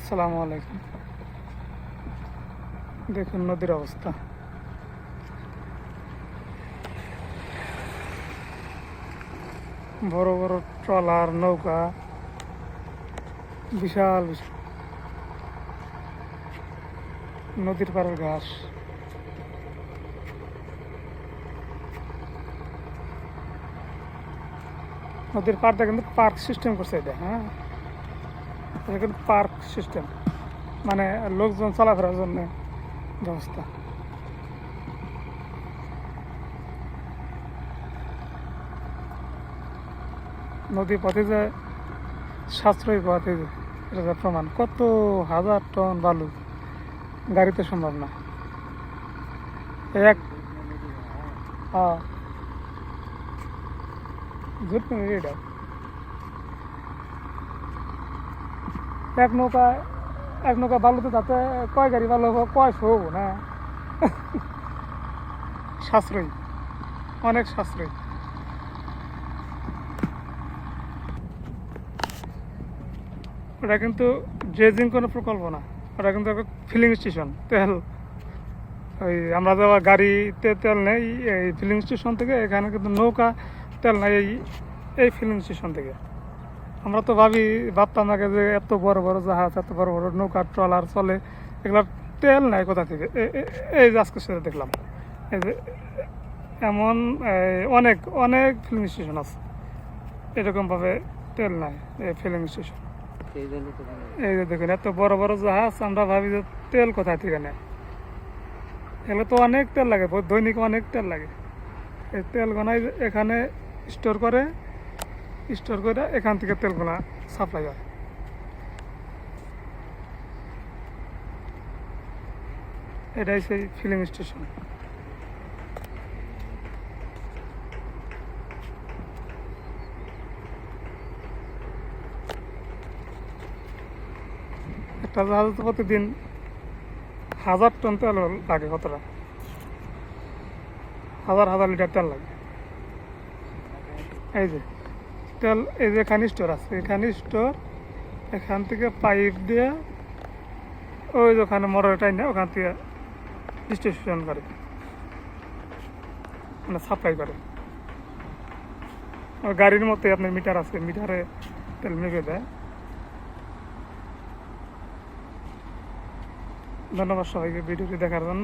আসসালামু আলাইকুম। দেখুন নদীর অবস্থা, বড় বড় ট্রলার, নৌকা, বিশাল বিশাল নদীর পাড়ের ঘাস। নদীর পাড়টা কিন্তু পার্ক সিস্টেম করছে এটা। হ্যাঁ, এটা কিন্তু পার্ক সিস্টেম, মানে লোকজন চলাফেরার জন্য ব্যবস্থা। নদী পথে যে সাশ্রয়ী পথে, এটা যে প্রমাণ। কত হাজার টন বালু গাড়িতে সম্ভব না। এক এটা এক নৌকা বালুতে তাতে কয় গাড়ি বালু হবো, কয় শোব না। সাশ্রয়ী, অনেক সাশ্রয়ী। ওটা কিন্তু ড্রেজিং কোনো প্রকল্প না, ওটা কিন্তু একটা ফিলিং স্টেশন। তেল, ওই আমরা যাওয়া গাড়িতে তেল নেই এই ফিলিং স্টেশন থেকে। এখানে কিন্তু নৌকা তেল নেই এই ফিলিং স্টেশন থেকে। আমরা তো ভাবতাম আগে যে এত বড় বড় জাহাজ, এত বড় বড় নৌকা, ট্রলার চলে, এগুলোর তেল নাই কোথা থেকে। এই যে আজকের সাথে দেখলাম এই যে এমন অনেক অনেক ফিলিং স্টেশন আছে, এরকমভাবে তেল নাই এই ফিলিং স্টেশন। এই যে দেখুন এত বড় বড় জাহাজ, আমরা ভাবি যে তেল কোথায় থেকে নেয়। এগুলো তো অনেক তেল লাগে, দৈনিক অনেক তেল লাগে। এই তেলগুলাই এখানে স্টোর করে এখান থেকে তেলগুলা সাপ্লাই হয়। এটাই সেই ফিলিং স্টেশন। একটা জাহাজ তো প্রতিদিন 1000 টন তেল লাগে। কতটা? হাজার হাজার লিটার তেল লাগে। এই যে তেল, এই যে এখানে স্টোর আছে, এখানে স্টোর, এখান থেকে পাইপ দিয়ে ওই যে ওখানে মোটর টাইনে ওখান থেকে ডিস্ট্রিবিউশন করে, মানে সাপ্লাই করে। গাড়ির মধ্যে আপনার মিটার আছে, মিটারে তেল মেপে দেয়। ধন্যবাদ সবাইকে ভিডিওটি দেখার জন্য।